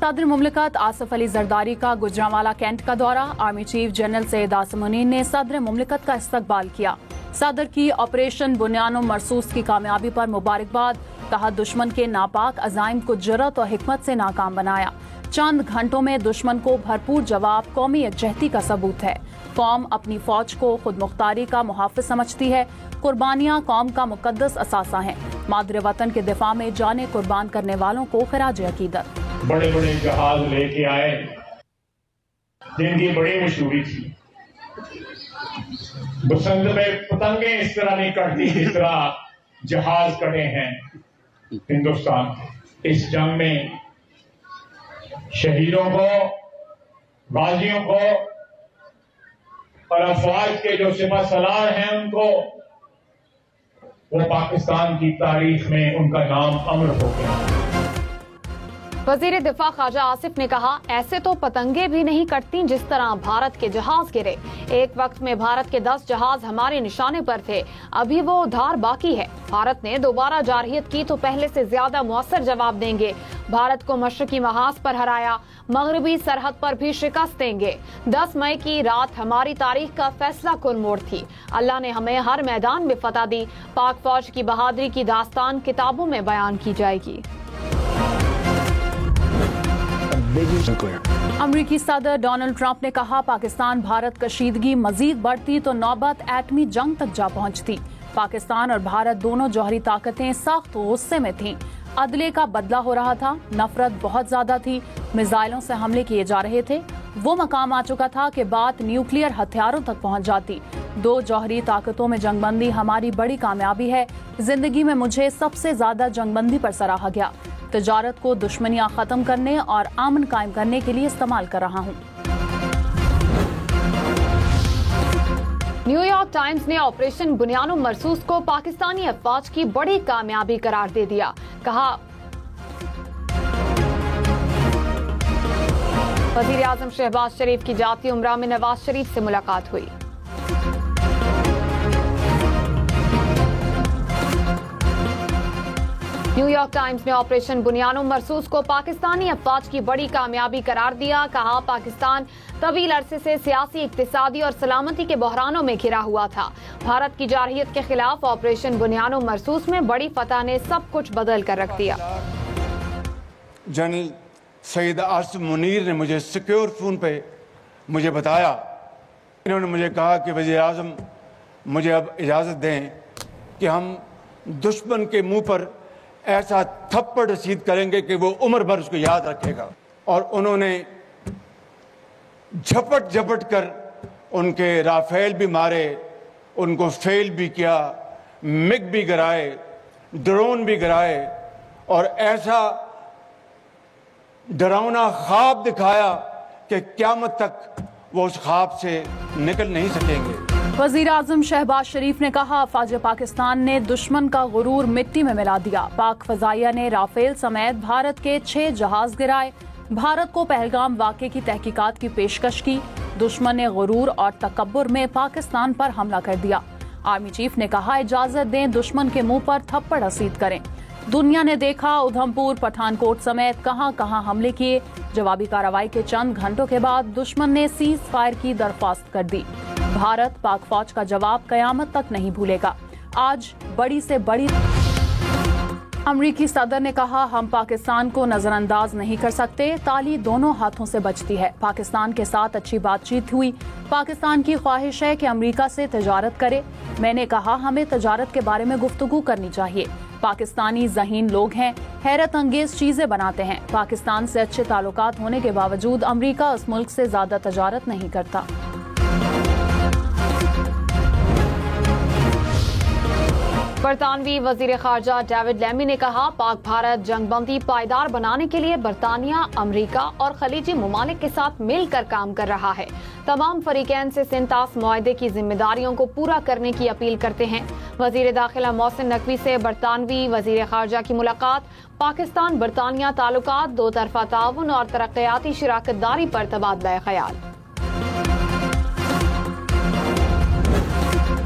सदर मुमलिकत आसिफ अली जरदारी का गुजरांवाला कैंट का दौरा। Army chief general Syed Asim Munir ने सदर मुमलिकत का इस्तकबाल किया। सदर की ऑपरेशन बुनियानो मरसूस की कामयाबी पर मुबारकबाद। कहा दुश्मन के नापाक अज़ाइम को जुर्रत और हिकमत से नाकाम बनाया। चंद घंटों में दुश्मन को भरपूर जवाब कौमी यकजहती का सबूत है। कौम अपनी फौज को खुद मुख्तारी का मुहाफिज समझती है। कुर्बानियां कौम का मुकद्दस असासा हैं। मादरे वतन के दिफा में जाने कुर्बान करने वालों को खिराज अकीदत। बड़े बड़े जहाज लेके आए जिनकी बड़ी मशहूरी थी। बसंत में पतंगे इस तरह नहीं कटती जिस तरह जहाज कटे हैं हिंदुस्तान। इस जंग में शहीदों को, गाजियों को और अफवाज के जो सिपह सलार हैं उनको, वो पाकिस्तान की तारीख में उनका नाम अमर हो गया। वजीर दिफा ख्वाजा आसिफ ने कहा ऐसे तो पतंगे भी नहीं कटती जिस तरह भारत के जहाज गिरे। एक वक्त में भारत के 10 जहाज हमारे निशाने पर थे, अभी वो उधार बाकी है। भारत ने दोबारा जारहियत की तो पहले से ज्यादा मुअस्सर जवाब देंगे। भारत को मशरकी महाज पर हराया, मगरबी सरहद पर भी शिकस्त देंगे। 10 मई की रात हमारी तारीख का फैसला कुन मोड़ थी। अल्लाह ने हमें हर मैदान में फतह दी। पाक फौज की बहादुरी की दास्तान किताबों में बयान की जाएगी। अमरीकी सदर डोनाल्ड ट्रंप ने कहा पाकिस्तान भारत कशीदगी मजीद बढ़ती तो नौबत एटमी जंग तक जा पहुंचती। पाकिस्तान और भारत दोनों जौहरी ताकतें सख्त गुस्से में थीं। अदले का बदला हो रहा था, नफरत बहुत ज्यादा थी, मिसाइलों से हमले किए जा रहे थे। वो मकाम आ चुका था कि बात न्यूक्लियर हथियारों तक पहुंच जाती। 2 जौहरी ताकतों में जंगबंदी हमारी बड़ी कामयाबी है। जिंदगी में मुझे सबसे ज्यादा जंगबंदी पर सराहा गया। तिजारत को दुश्मनियां खत्म करने और अमन कायम करने के लिए इस्तेमाल कर रहा हूं। न्यूयॉर्क टाइम्स ने ऑपरेशन बुनियानो मरसूस को पाकिस्तानी अफवाज की बड़ी कामयाबी करार दे दिया। कहा वजीर आजम शहबाज शरीफ की जाती उम्रा में नवाज शरीफ से मुलाकात हुई। न्यूयॉर्क टाइम्स ने ऑपरेशन बुनियानो मरसूस को पाकिस्तानी अफवाज की बड़ी कामयाबी करार दिया। कहा पाकिस्तान तवील अरसे से सियासी, इक्तिसादी और सलामती के बहरानों में घिरा हुआ था। भारत की जारहियत के खिलाफ ऑपरेशन बुनियानो मरसूस में बड़ी फतह ने सब कुछ बदल कर रख दिया। जनरल सैयद आसिम मुनीर ने मुझे सिक्योर फोन पे मुझे बताया, इन्होंने मुझे कहा कि वज़ीर आज़म मुझे अब इजाज़त दें कि हम दुश्मन के मुंह पर ऐसा थप्पड़ रसीद करेंगे कि वो उम्र भर उसको याद रखेगा। और उन्होंने झपट झपट कर उनके राफेल भी मारे, उनको फेल भी किया, मिग भी गिराए, ड्रोन भी गिराए और ऐसा डरावना ख्वाब दिखाया कि क़यामत तक वो उस ख्वाब से निकल नहीं सकेंगे। वजीर आजम शहबाज शरीफ ने कहा फौज पाकिस्तान ने दुश्मन का गुरूर मिट्टी में मिला दिया। पाक फजाइया ने राफेल समेत भारत के 6 जहाज गिराए। भारत को पहलगाम वाक़े की तहकीकात की पेशकश की। दुश्मन ने गुरूर और तकब्बुर में पाकिस्तान पर हमला कर दिया। आर्मी चीफ ने कहा इजाजत दें दुश्मन के मुंह पर थप्पड़ रसीद करें। दुनिया ने देखा उधमपुर, पठानकोट समेत कहां कहां हमले किए। जवाबी कार्रवाई के चंद घंटों के बाद दुश्मन ने सीज फायर की दरख्वास्त कर दी। भारत पाक फौज का जवाब कयामत तक नहीं भूलेगा। आज बड़ी से बड़ी अमरीकी सदर ने कहा हम पाकिस्तान को नजरअंदाज नहीं कर सकते। ताली दोनों हाथों से बजती है। पाकिस्तान के साथ अच्छी बातचीत हुई। पाकिस्तान की ख्वाहिश है कि अमेरिका से तजारत करे। मैंने कहा हमें तजारत के बारे में गुफ्तगू करनी चाहिए। पाकिस्तानी ज़हीन लोग हैं, हैरत अंगेज चीजें बनाते हैं। पाकिस्तान से अच्छे ताल्लुकात होने के बावजूद अमेरिका उस मुल्क से ज्यादा तजारत नहीं करता। बरतानवी वजीर खारजा डेविड लेमी ने कहा पाक भारत जंगबंदी पायदार बनाने के लिए बरतानिया, अमरीका और खलीजी ममालिक के साथ मिलकर काम कर रहा है। तमाम फरीकैन से सिंतास मुआहदे की जिम्मेदारियों को पूरा करने की अपील करते हैं। वजीर दाखिला मोहसिन नकवी से बरतानवी वजीर खारजा की मुलाकात पाकिस्तान बरतानिया ताल्लुकात, दो तरफा ताउन और तरक्याती शराकत दारी पर तबादला ख्याल।